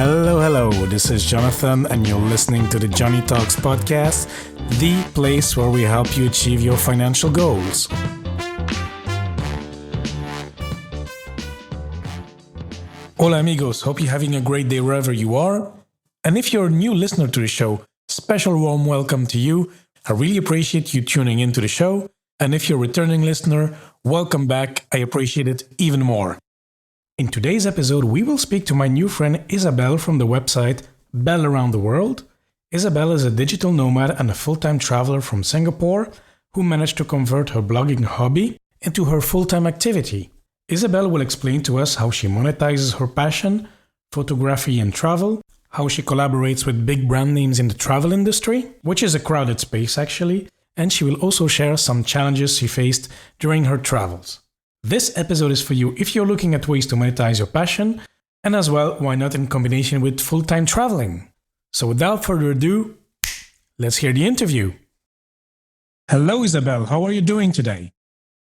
Hello. This is Jonathan, and you're listening to the Johnny Talks podcast, the place where we help you achieve your financial goals. Hola, amigos. Hope you're having a great day wherever you are. And if you're a new listener to the show, special warm welcome to you. I really appreciate you tuning into the show. And if you're a returning listener, welcome back. I appreciate it even more. In today's episode, we will speak to my new friend Isabel from the website Bell Around the World. Isabel is a digital nomad and a full-time traveler from Singapore who managed to convert her blogging hobby into her full-time activity. Isabel will explain to us how she monetizes her passion, photography and travel, how she collaborates with big brand names in the travel industry, which is a crowded space actually, and she will also share some challenges she faced during her travels. This episode is for you if you're looking at ways to monetize your passion, and as well, why not in combination with full-time traveling? So without further ado, let's hear the interview. Hello, Isabel. How are you doing today?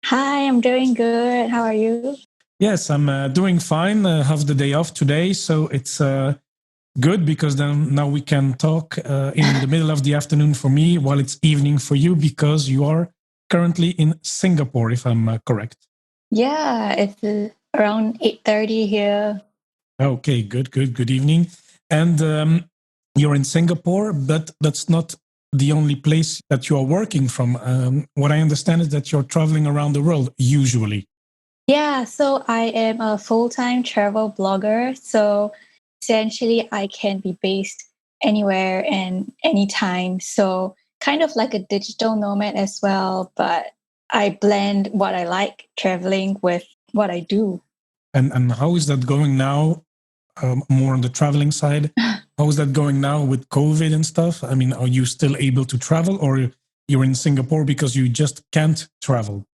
Hi, I'm doing good. How are you? Yes, I'm doing fine. I have the day off today, so it's good because then now we can talk in the middle of the afternoon for me while it's evening for you because you are currently in Singapore, if I'm correct. Yeah, it's around 8:30 here. Okay, good evening. And you're in Singapore, but that's not the only place that you are working from. What I understand is that you're traveling around the world usually. Yeah, so I am a full-time travel blogger. So essentially, I can be based anywhere and anytime. So kind of like a digital nomad as well, but I blend what I like traveling with what I do. And how is that going now? More on the traveling side. How is that going now with COVID and stuff? I mean, are you still able to travel or you're in Singapore because you just can't travel?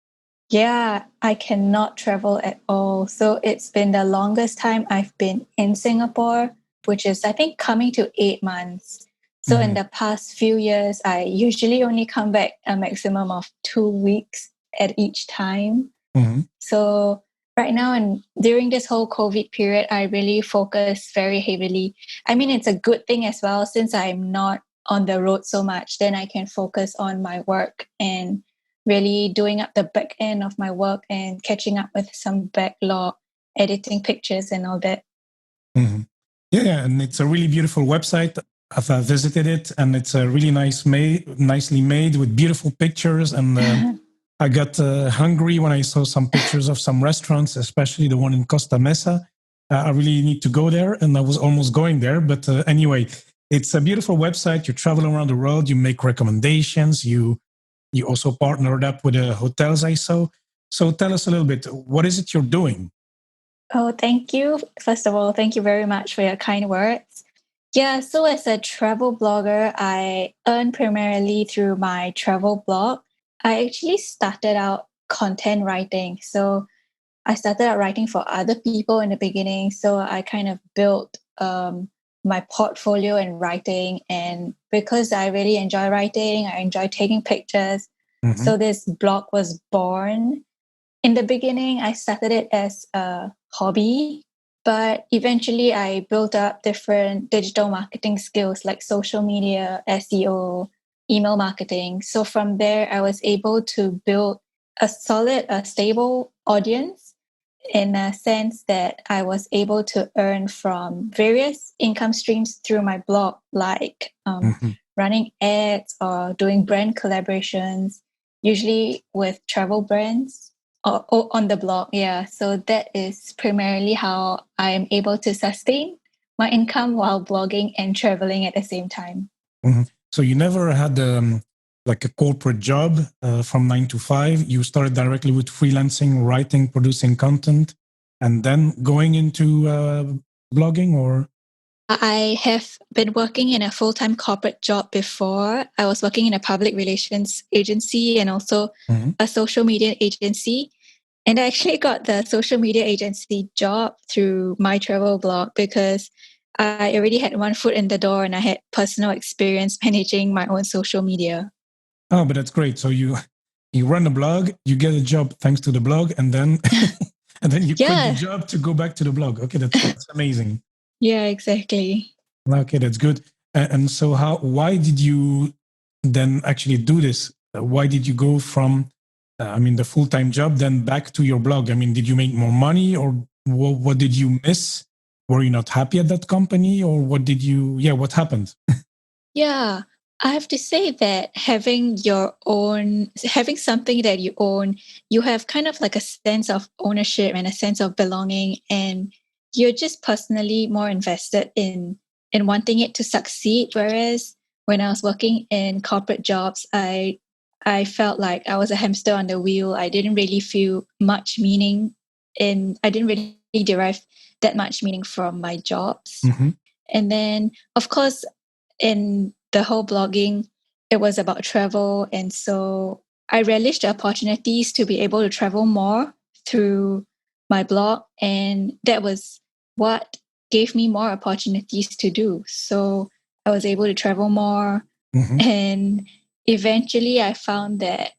Yeah, I cannot travel at all. So it's been the longest time I've been in Singapore, which is, I think, coming to 8 months. So in the past few years, I usually only come back a maximum of 2 weeks at each time. Mm-hmm. So right now and during this whole COVID period, I really focus very heavily. I mean, it's a good thing as well since I'm not on the road so much, then I can focus on my work and really doing up the back end of my work and catching up with some backlog, editing pictures and all that. Mm-hmm. Yeah, and it's a really beautiful website. I've visited it, and it's a really nicely made with beautiful pictures. And I got hungry when I saw some pictures of some restaurants, especially the one in Costa Mesa. I really need to go there, and I was almost going there. But anyway, it's a beautiful website. You travel around the world. You make recommendations. You also partnered up with hotels, I saw. So tell us a little bit. What is it you're doing? Oh, thank you. First of all, thank you very much for your kind words. Yeah, so as a travel blogger, I earn primarily through my travel blog. I actually started out content writing. So I started out writing for other people in the beginning. So I kind of built my portfolio in writing. And because I really enjoy writing, I enjoy taking pictures. Mm-hmm. So this blog was born. In the beginning, I started it as a hobby, but eventually I built up different digital marketing skills like social media, SEO, email marketing. So from there, I was able to build a solid, a stable audience in a sense that I was able to earn from various income streams through my blog, like running ads or doing brand collaborations, usually with travel brands. On the blog, yeah. So that is primarily how I am able to sustain my income while blogging and traveling at the same time. Mm-hmm. So you never had like a corporate job from 9 to 5. You started directly with freelancing, writing, producing content, and then going into blogging, or? I have been working in a full-time corporate job before. I was working in a public relations agency and also a social media agency. And I actually got the social media agency job through my travel blog because I already had one foot in the door and I had personal experience managing my own social media. Oh, but that's great. So you run a blog, you get a job thanks to the blog, and then and then you quit the job to go back to the blog. Okay, that's amazing. Yeah, exactly. Okay, that's good. And so, why did you then actually do this? Why did you go from, the full-time job, then back to your blog? I mean, did you make more money, or what did you miss? Were you not happy at that company, or what did you? Yeah, what happened? Yeah, I have to say that having something that you own, you have kind of like a sense of ownership and a sense of belonging, and you're just personally more invested in wanting it to succeed. Whereas when I was working in corporate jobs, I felt like I was a hamster on the wheel. I didn't really feel much meaning I didn't really derive that much meaning from my jobs. Mm-hmm. And then, of course, in the whole blogging, it was about travel. And so I relished the opportunities to be able to travel more through my blog. And that was what gave me more opportunities to do. So I was able to travel more. Mm-hmm. And eventually I found that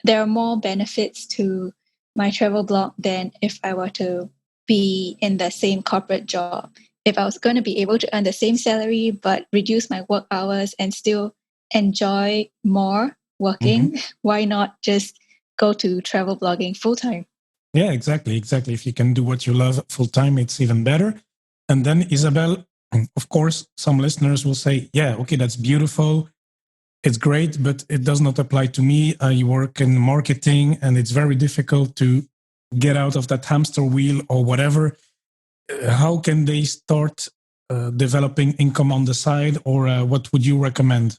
there are more benefits to my travel blog than if I were to be in the same corporate job. If I was going to be able to earn the same salary but reduce my work hours and still enjoy more Mm-hmm. working, why not just go to travel blogging full time? Yeah, exactly, exactly. If you can do what you love full time, it's even better. And then Isabel, of course, some listeners will say, "Yeah, okay, that's beautiful. It's great, but it does not apply to me. I work in marketing and it's very difficult to get out of that hamster wheel or whatever." How can they start developing income on the side, or what would you recommend?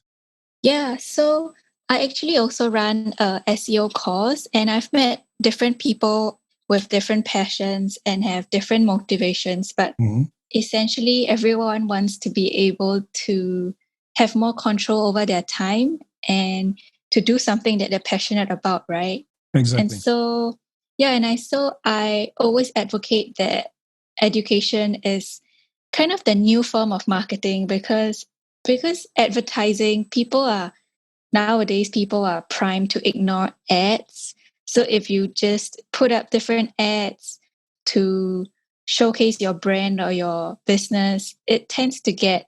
Yeah, so I actually also run a SEO course, and I've met different people with different passions and have different motivations, but Mm-hmm. essentially everyone wants to be able to have more control over their time and to do something that they're passionate about, right? And Exactly. so I always advocate that education is kind of the new form of marketing because advertising nowadays people are primed to ignore ads. So if you just put up different ads to showcase your brand or your business, it tends to get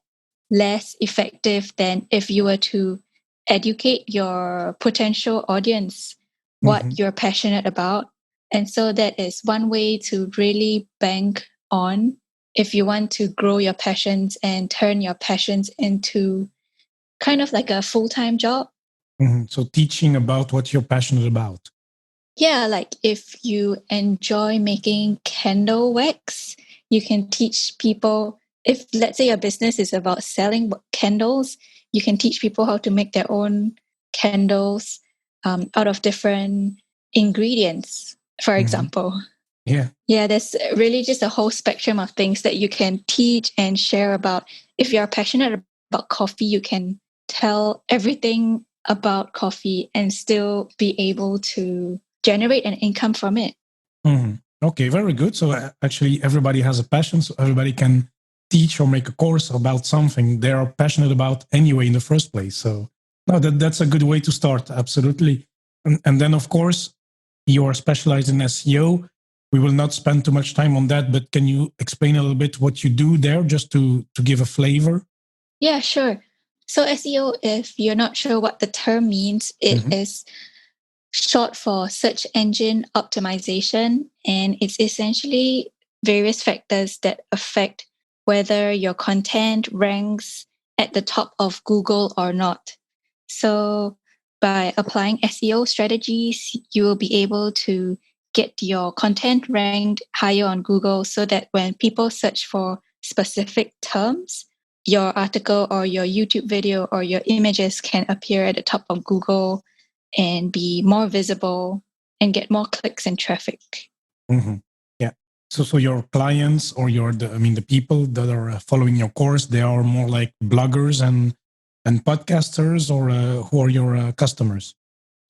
less effective than if you were to educate your potential audience what Mm-hmm. you're passionate about. And so that is one way to really bank on if you want to grow your passions and turn your passions into kind of like a full-time job. Mm-hmm. So teaching about what you're passionate about. Yeah, like if you enjoy making candle wax, you can teach people. If, let's say, your business is about selling candles, you can teach people how to make their own candles out of different ingredients, for Mm-hmm. example. Yeah. Yeah, there's really just a whole spectrum of things that you can teach and share about. If you're passionate about coffee, you can tell everything about coffee and still be able to generate an income from it. Mm-hmm. Okay, very good. So actually, everybody has a passion, so everybody can teach or make a course about something they are passionate about anyway in the first place. So no, that's a good way to start. Absolutely. And then, of course, you are specialized in SEO. We will not spend too much time on that, but can you explain a little bit what you do there, just to give a flavor? Yeah, sure. So SEO, if you're not sure what the term means, it Mm-hmm. is short for search engine optimization. And it's essentially various factors that affect whether your content ranks at the top of Google or not. So, by applying SEO strategies, you will be able to get your content ranked higher on Google so that when people search for specific terms, your article or your YouTube video or your images can appear at the top of Google and be more visible and get more clicks and traffic. Mm-hmm. Yeah. So your clients or the people that are following your course, they are more like bloggers and podcasters, or who are your customers?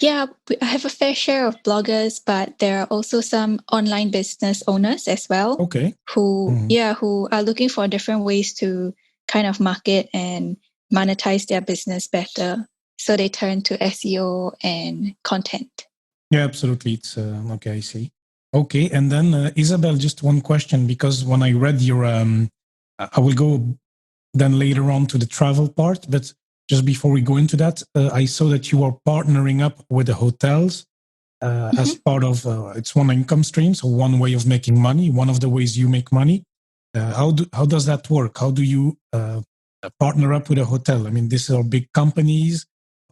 Yeah, I have a fair share of bloggers, but there are also some online business owners as well Okay. who, Mm-hmm. yeah, who are looking for different ways to kind of market and monetize their business better. So they turn to SEO and content. Yeah, absolutely. It's okay. I see. Okay, and then Isabel, just one question, because when I read your, I will go then later on to the travel part, but just before we go into that, I saw that you are partnering up with the hotels as part of it's one income stream, so one way of making money, one of the ways you make money. How does that work? How do you partner up with a hotel? I mean, these are big companies.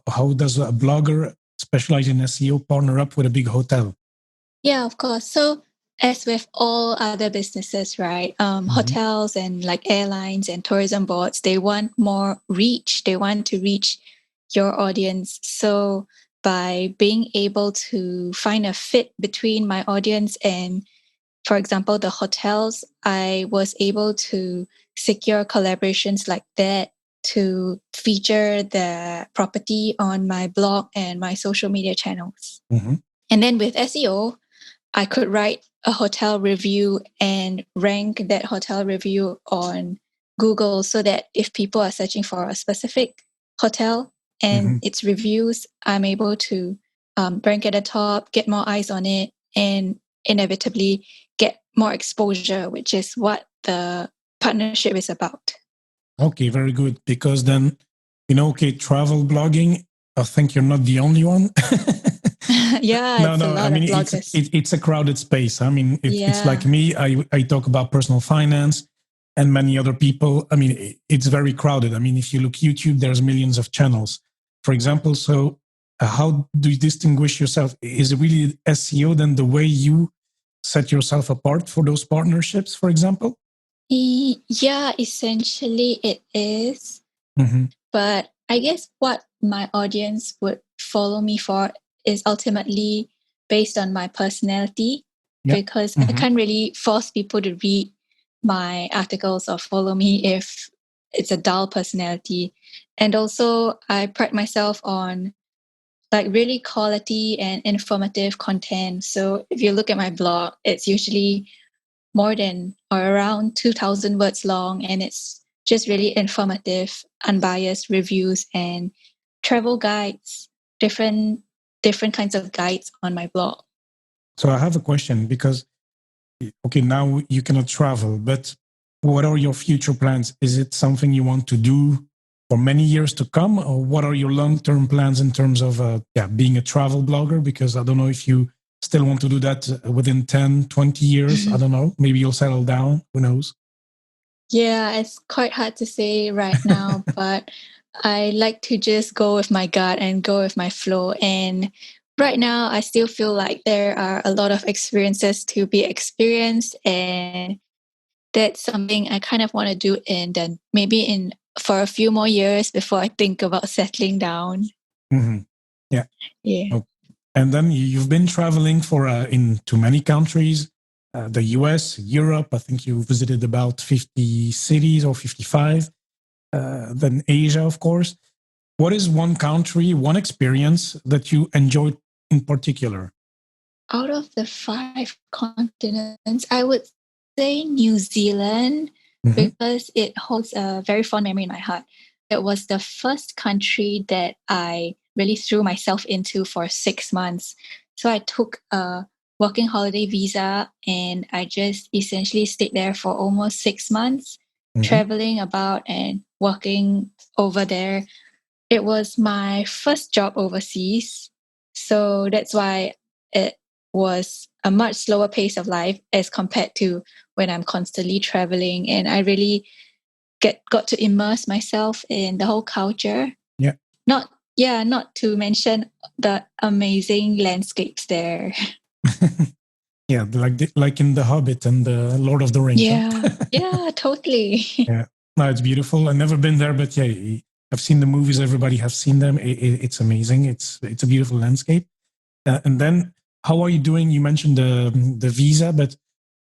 How does a blogger specialized in SEO partner up with a big hotel? Yeah, of course. So, as with all other businesses, right? Hotels and like airlines and tourism boards, they want more reach. They want to reach your audience. So, by being able to find a fit between my audience and, for example, the hotels, I was able to secure collaborations like that to feature the property on my blog and my social media channels. And then with SEO, I could write a hotel review and rank that hotel review on Google so that if people are searching for a specific hotel and its reviews, I'm able to rank at the top, get more eyes on it, and inevitably get more exposure, which is what the partnership is about. Okay, very good. Because then, okay, travel blogging, I think you're not the only one. Yeah, No, it's a no. I lot of mean, bloggers. it's a crowded space. I mean, it's like Yeah. me. I talk about personal finance, and many other people. I mean, it's very crowded. I mean, if you look YouTube, there's millions of channels, for example. So, how do you distinguish yourself? Is it really SEO then the way you set yourself apart for those partnerships, for example? Yeah, essentially it is. But I guess what my audience would follow me for is ultimately based on my personality, because I can't really force people to read my articles or follow me if it's a dull personality. And also, I pride myself on like really quality and informative content. So if you look at my blog, it's usually more than or around 2,000 words long, and it's just really informative, unbiased reviews and travel guides, different kinds of guides on my blog. So I have a question because, okay, now you cannot travel, but what are your future plans? Is it something you want to do for many years to come, or what are your long-term plans in terms of being a travel blogger? Because I don't know if you still want to do that within 10, 20 years. I don't know. Maybe you'll settle down. Who knows? Yeah, it's quite hard to say right now, but I like to just go with my gut and go with my flow. And right now, I still feel like there are a lot of experiences to be experienced, and that's something I kind of want to do in then maybe in for a few more years before I think about settling down. Yeah. Yeah. Okay. And then you've been traveling for into many countries, the US, Europe. I think you visited about 50 cities or 55. Then Asia, of course. What is one country, one experience that you enjoyed in particular? Out of the 5 continents, I would say New Zealand because it holds a very fond memory in my heart. It was the first country that I really threw myself into for 6 months. So I took a working holiday visa and I just essentially stayed there for almost 6 months, traveling about and working over there. It was my first job overseas. So that's why it was a much slower pace of life as compared to when I'm constantly traveling. And I really got to immerse myself in the whole culture. Yeah. Not to mention the amazing landscapes there. Yeah, like in The Hobbit and the Lord of the Rings. Yeah. Yeah, totally. Yeah. No, it's beautiful. I've never been there, but yeah, I've seen the movies. Everybody has seen them. It's amazing. It's a beautiful landscape. And then, how are you doing? You mentioned the visa, but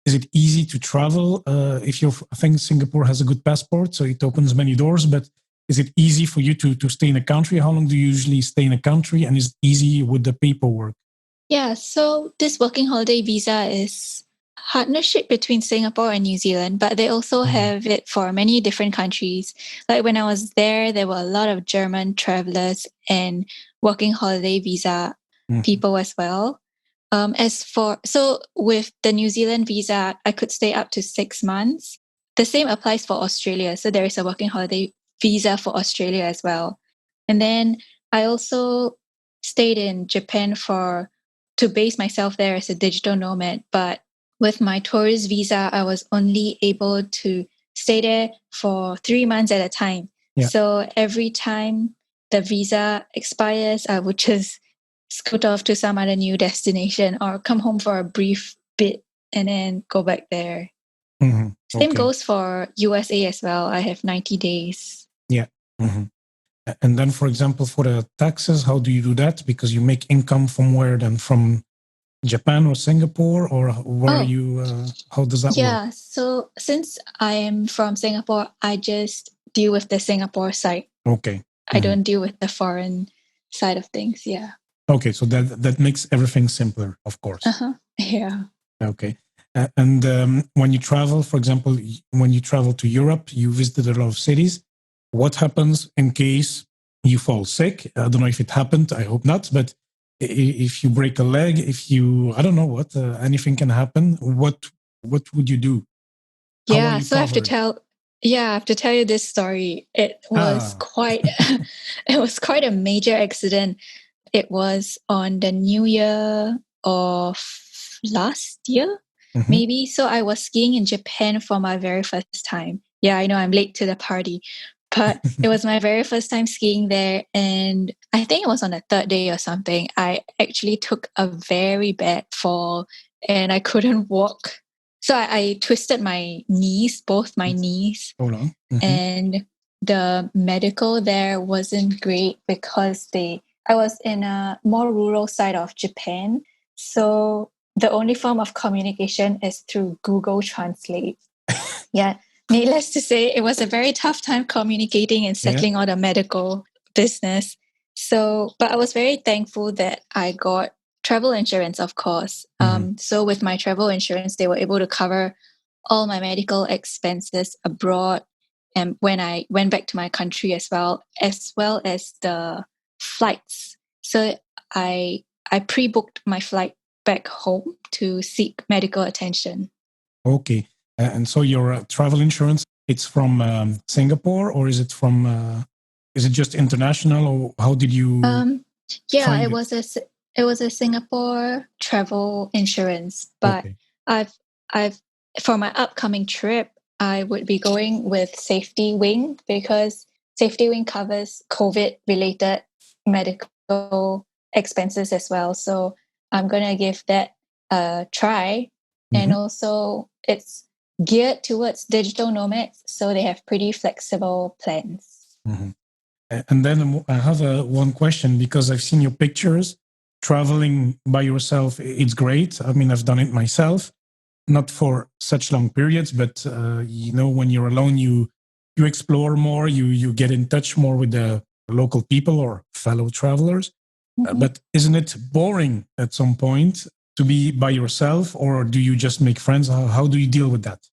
is it easy to travel? If you're, I think Singapore has a good passport, so it opens many doors. But is it easy for you to stay in a country? How long do you usually stay in a country? And is it easy with the paperwork? Yeah, so this working holiday visa is partnership between Singapore and New Zealand, but they also have it for many different countries. Like when I was there were a lot of German travelers and working holiday visa people as well. With the New Zealand visa, I could stay up to 6 months. The same applies for Australia. So there is a working holiday visa for Australia as well. And then I also stayed in Japan to base myself there as a digital nomad. But with my tourist visa, I was only able to stay there for 3 months at a time. Yeah. So every time the visa expires, I would just scoot off to some other new destination or come home for a brief bit and then go back there. Mm-hmm. Same goes for USA as well. I have 90 days. Yeah. Mm-hmm. And then, for example, for the taxes, how do you do that? Because you make income from where then? From Japan or Singapore, or where are you? How does that work? Yeah. So since I am from Singapore, I just deal with the Singapore side. Okay. I don't deal with the foreign side of things. Yeah. Okay. So that makes everything simpler, of course. Yeah. Okay. And when you travel, for example, when you travel to Europe, you visited a lot of cities. What happens in case you fall sick? I don't know if it happened. I hope not. But if you break a leg, I don't know what, anything can happen. What would you do? Yeah. So I have to tell you this story. It was it was quite a major accident. It was on the New Year of last year, maybe. So I was skiing in Japan for my very first time. Yeah, I know I'm late to the party, but it was my very first time skiing there. And I think it was on the third day or something. I actually took a very bad fall and I couldn't walk. So I twisted my knees, both my knees. Hold on. And the medical there wasn't great because I was in a more rural side of Japan. So the only form of communication is through Google Translate. Yeah. Needless to say, it was a very tough time communicating and settling all the medical business. So, but I was very thankful that I got travel insurance, of course. So with my travel insurance, they were able to cover all my medical expenses abroad and when I went back to my country as well as the flights. So I pre-booked my flight back home to seek medical attention. Okay. And so your travel insurance, it's from Singapore, or is it from? Is it just international, or how did you? Yeah, it was a Singapore travel insurance, but I've for my upcoming trip, I would be going with Safety Wing because Safety Wing covers COVID related medical expenses as well. So I'm gonna give that a try, and also it's geared towards digital nomads, so they have pretty flexible plans. And then I have one question, because I've seen your pictures traveling by yourself. It's great. I mean, I've done it myself, not for such long periods, but when you're alone, you explore more, you get in touch more with the local people or fellow travelers. But isn't it boring at some point to be by yourself, or do you just make friends? How do you deal with that?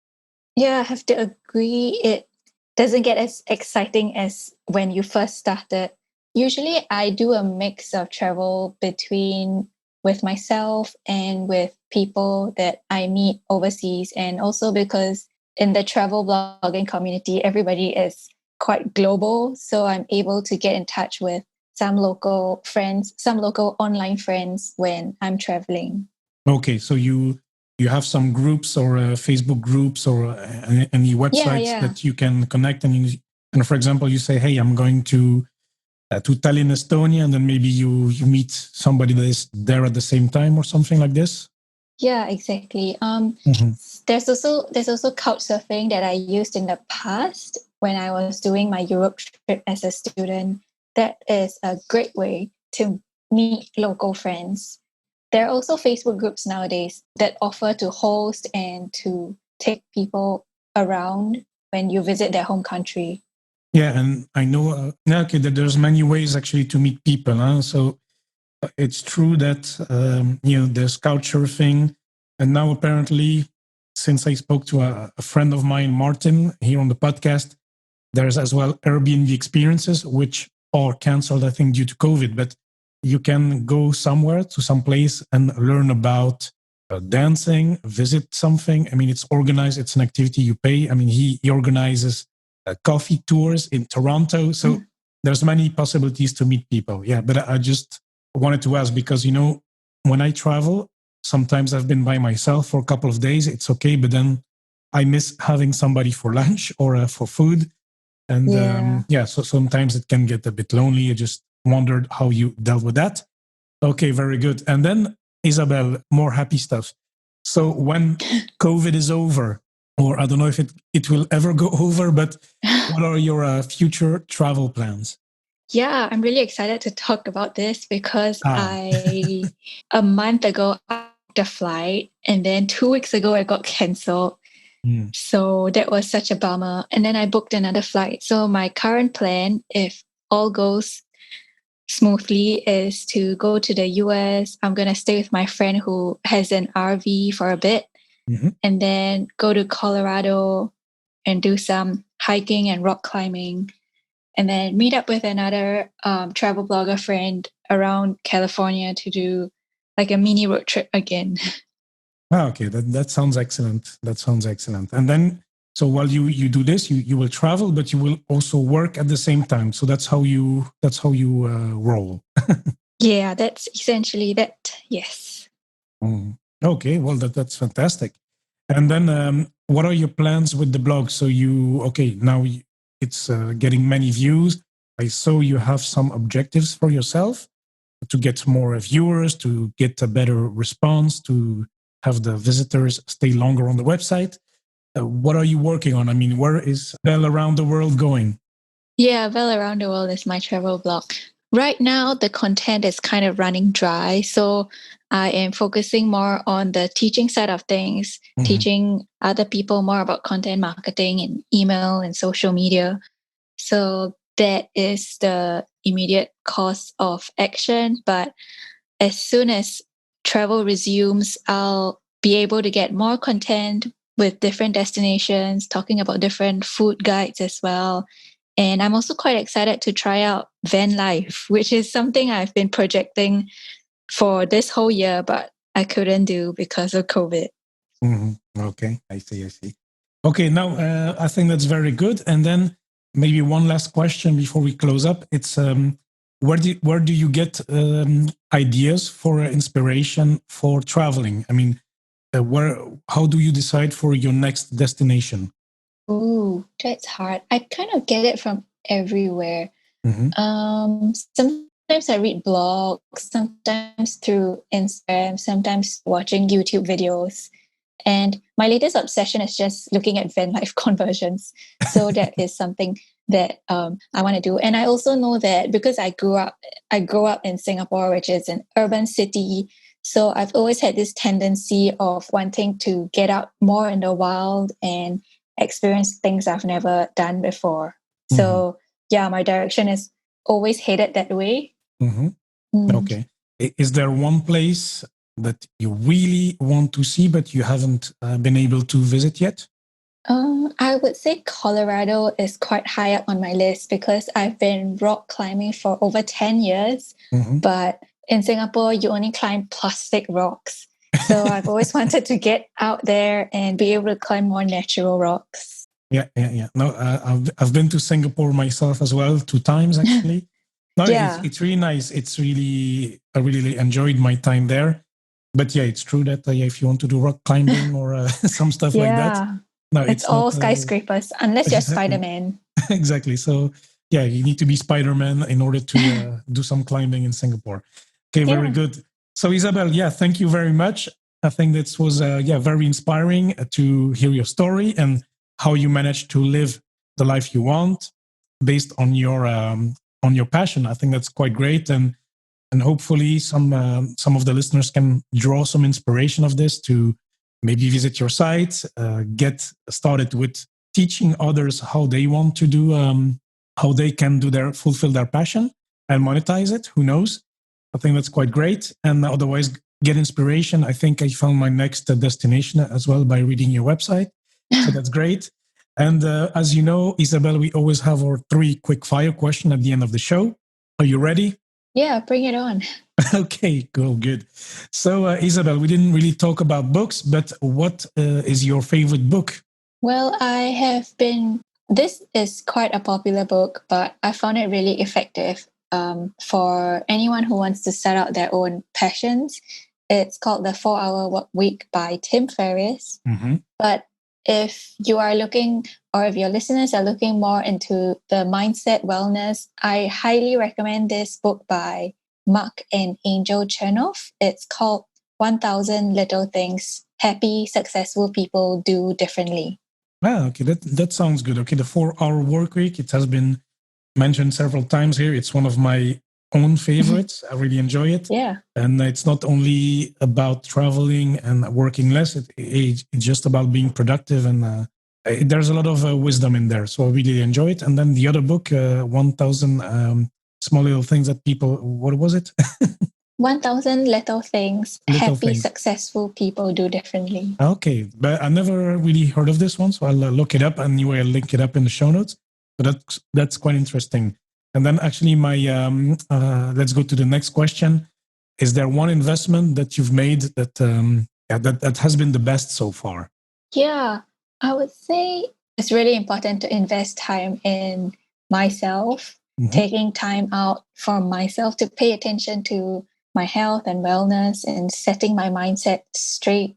Yeah, I have to agree. It doesn't get as exciting as when you first started. Usually I do a mix of travel between with myself and with people that I meet overseas. And also because in the travel blogging community, everybody is quite global. So I'm able to get in touch with some local friends, some local online friends when I'm traveling. Okay, so you have some groups or Facebook groups or any websites that you can connect, and for example, you say, "Hey, I'm going to Tallinn, Estonia," and then maybe you meet somebody that is there at the same time or something like this. Yeah, exactly. There's also couchsurfing that I used in the past when I was doing my Europe trip as a student. That is a great way to meet local friends. There are also Facebook groups nowadays that offer to host and to take people around when you visit their home country. Yeah, and I know that there's many ways actually to meet people. So it's true that there's couchsurfing, and now apparently, since I spoke to a friend of mine, Martin, here on the podcast, there's as well Airbnb experiences, which are cancelled, I think, due to COVID. But you can go somewhere to some place and learn about dancing, visit something. I mean, it's organized. It's an activity you pay. I mean, he organizes coffee tours in Toronto. So there's many possibilities to meet people. Yeah, but I just wanted to ask because, when I travel, sometimes I've been by myself for a couple of days. It's okay, but then I miss having somebody for lunch or for food. And so sometimes it can get a bit lonely. I just wondered how you dealt with that. Okay, very good. And then, Isabel, more happy stuff. So when COVID is over, or I don't know if it will ever go over, but what are your future travel plans? Yeah, I'm really excited to talk about this because a month ago, I booked a flight, and then 2 weeks ago, it got canceled. So that was such a bummer. And then I booked another flight. So my current plan, if all goes smoothly, is to go to the US. I'm going to stay with my friend who has an RV for a bit, and then go to Colorado and do some hiking and rock climbing, and then meet up with another travel blogger friend around California to do like a mini road trip again. Okay, that sounds excellent. That sounds excellent. And then, so while you do this, you will travel, but you will also work at the same time. So that's how you roll. Yeah, that's essentially that. Yes. Okay, well that's fantastic. And then, what are your plans with the blog? So now it's getting many views. I saw you have some objectives for yourself to get more viewers, to get a better response, to have the visitors stay longer on the website. What are you working on? I mean, where is Bell Around the World going? Yeah, Bell Around the World is my travel blog. Right now, the content is kind of running dry. So I am focusing more on the teaching side of things, teaching other people more about content marketing and email and social media. So that is the immediate course of action. But as soon as travel resumes, I'll be able to get more content with different destinations, talking about different food guides as well. And I'm also quite excited to try out van life, which is something I've been projecting for this whole year, but I couldn't do because of COVID. Okay, I see. Okay, now I think that's very good. And then maybe one last question before we close up. It's where do you get ideas for inspiration for traveling? I mean, how do you decide for your next destination? Ooh, that's hard. I kind of get it from everywhere. Sometimes I read blogs, sometimes through Instagram, sometimes watching YouTube videos. And my latest obsession is just looking at van life conversions. So that is something that I want to do. And I also know that because I grew up in Singapore, which is an urban city. So I've always had this tendency of wanting to get out more in the wild and experience things I've never done before. So yeah, my direction is always headed that way. Okay. Is there one place that you really want to see, but you haven't been able to visit yet? I would say Colorado is quite high up on my list because I've been rock climbing for over 10 years. But in Singapore, you only climb plastic rocks. So I've always wanted to get out there and be able to climb more natural rocks. Yeah. No, I've been to Singapore myself as well, 2 times actually. No, Yeah. it's really nice. I really enjoyed my time there. But yeah, it's true that if you want to do rock climbing or some stuff like that, no, it's all not, skyscrapers, unless you're Spider-Man. Exactly. So yeah, you need to be Spider-Man in order to do some climbing in Singapore. Okay, very good. So Isabel, yeah, thank you very much. I think this was very inspiring to hear your story and how you managed to live the life you want based on your passion. I think that's quite great, and hopefully some of the listeners can draw some inspiration of this to maybe visit your site, get started with teaching others how they want to do, how they can fulfill their passion and monetize it. Who knows? I think that's quite great. And otherwise, get inspiration. I think I found my next destination as well by reading your website. So that's great. And as you know, Isabel, we always have our 3 quick fire questions at the end of the show. Are you ready? Yeah, bring it on. Okay, cool, good. So, Isabel, we didn't really talk about books, but what is your favorite book? Well, this is quite a popular book, but I found it really effective for anyone who wants to set out their own passions. It's called The 4 Hour Work Week by Tim Ferriss. Mm-hmm. But if you are looking, or if your listeners are looking more into the mindset wellness, I highly recommend this book by Mark and Angel Chernoff. It's called 1000 Little Things Happy, Successful People Do Differently. Ah, okay, that sounds good. Okay, the 4 hour work week, it has been mentioned several times here. It's one of my own favorites. I really enjoy it. Yeah. And it's not only about traveling and working less, it's just about being productive. And there's a lot of wisdom in there. So I really enjoy it. And then the other book, 1000 Small Little Things That People, what was it? 1000 Little Things Little Happy, Things. Successful People Do Differently. Okay, but I never really heard of this one. So I'll look it up. Anyway, I'll link it up in the show notes. But that's quite interesting. And then actually let's go to the next question. Is there one investment that you've made that has been the best so far? Yeah, I would say it's really important to invest time in myself, taking time out for myself to pay attention to my health and wellness and setting my mindset straight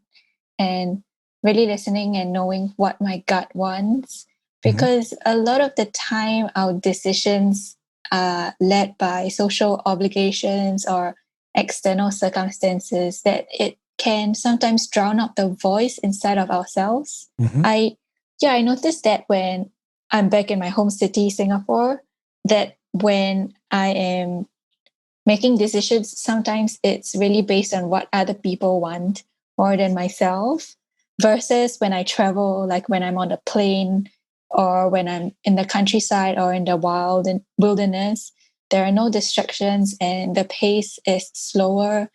and really listening and knowing what my gut wants. Because a lot of the time, our decisions are led by social obligations or external circumstances that it can sometimes drown out the voice inside of ourselves. I noticed that when I'm back in my home city, Singapore, that when I am making decisions, sometimes it's really based on what other people want more than myself, versus when I travel, like when I'm on a plane or when I'm in the countryside or in the wild and wilderness, there are no distractions and the pace is slower.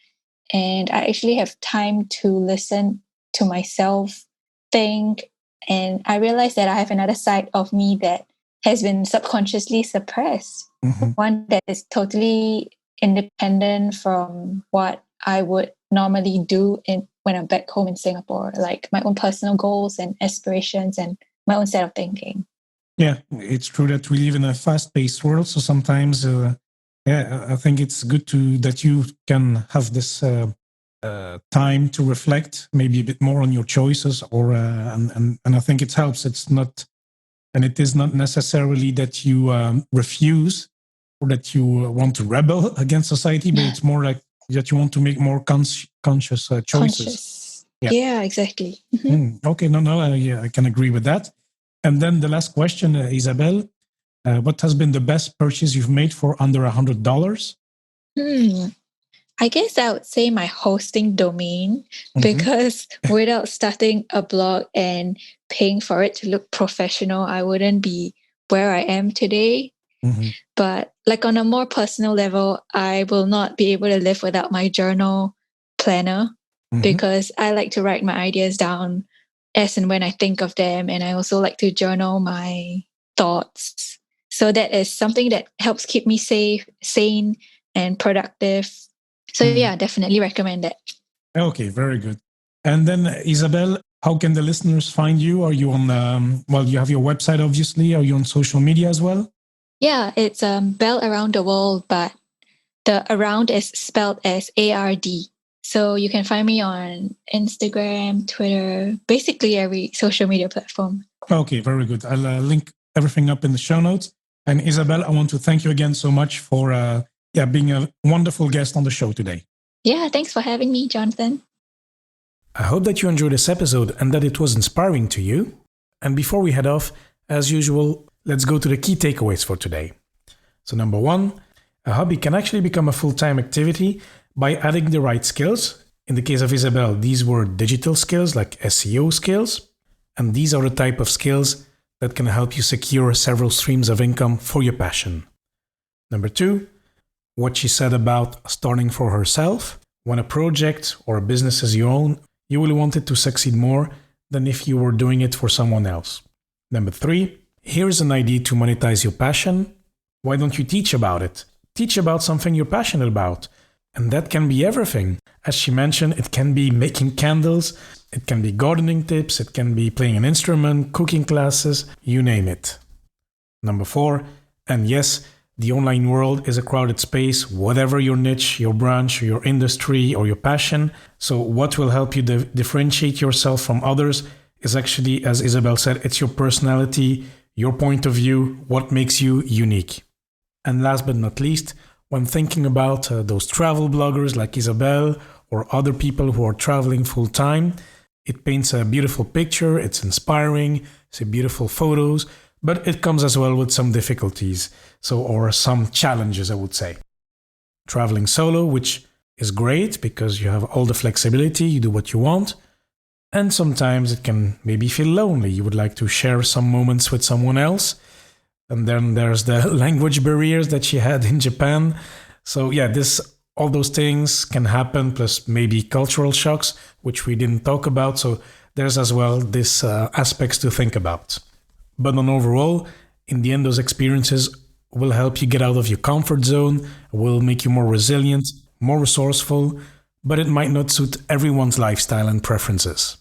And I actually have time to listen to myself, think. And I realize that I have another side of me that has been subconsciously suppressed, one that is totally independent from what I would normally do when I'm back home in Singapore, like my own personal goals and aspirations and my own set of thinking. Yeah, it's true that we live in a fast-paced world. So sometimes, I think it's good that you can have this time to reflect, maybe a bit more on your choices, and I think it helps. It is not necessarily that you refuse or that you want to rebel against society, but it's more like that you want to make more conscious choices. Conscious. Yeah, exactly. Okay, I can agree with that. And then the last question, Isabel, what has been the best purchase you've made for under $100? I guess I would say my hosting domain, because without starting a blog and paying for it to look professional, I wouldn't be where I am today. But like on a more personal level, I will not be able to live without my journal planner, because I like to write my ideas down as and when I think of them. And I also like to journal my thoughts. So that is something that helps keep me safe, sane, and productive. So yeah, definitely recommend that. Okay, very good. And then Isabel, how can the listeners find you? Are you on, you have your website, obviously. Are you on social media as well? Yeah, it's Bell Around the World, but the around is spelled as ARD. So you can find me on Instagram, Twitter, basically every social media platform. Okay, very good. I'll link everything up in the show notes. And Isabel, I want to thank you again so much for being a wonderful guest on the show today. Yeah, thanks for having me, Jonathan. I hope that you enjoyed this episode and that it was inspiring to you. And before we head off, as usual, let's go to the key takeaways for today. So number 1, a hobby can actually become a full-time activity by adding the right skills. In the case of Isabel, these were digital skills like SEO skills. And these are the type of skills that can help you secure several streams of income for your passion. Number 2, what she said about starting for herself. When a project or a business is your own, you will want it to succeed more than if you were doing it for someone else. Number 3, here's an idea to monetize your passion. Why don't you teach about it? Teach about something you're passionate about. And that can be everything. As she mentioned, it can be making candles, it can be gardening tips, it can be playing an instrument, cooking classes, you name it. Number 4, and yes, the online world is a crowded space, whatever your niche, your branch, your industry, or your passion. So what will help you differentiate yourself from others is actually, as Isabel said, it's your personality, your point of view, what makes you unique. And last but not least, when thinking about those travel bloggers like Isabel or other people who are traveling full time, it paints a beautiful picture, it's inspiring, it's beautiful photos, but it comes as well with some difficulties, or some challenges, I would say. Traveling solo, which is great because you have all the flexibility, you do what you want, and sometimes it can maybe feel lonely. You would like to share some moments with someone else. And then there's the language barriers that she had in Japan. So yeah, all those things can happen, plus maybe cultural shocks, which we didn't talk about. So there's as well these aspects to think about. But on overall, in the end, those experiences will help you get out of your comfort zone, will make you more resilient, more resourceful, but it might not suit everyone's lifestyle and preferences.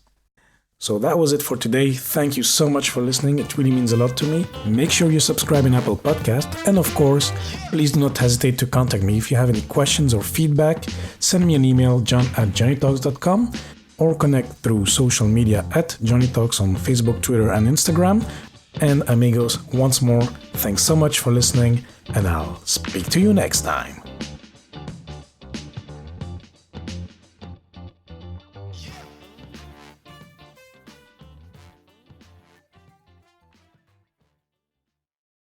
So that was it for today. Thank you so much for listening. It really means a lot to me. Make sure you subscribe in Apple Podcast. And of course, please do not hesitate to contact me. If you have any questions or feedback, send me an email, john@johnnytalks.com, or connect through social media at Johnny Talks on Facebook, Twitter, and Instagram. And amigos, once more, thanks so much for listening, and I'll speak to you next time.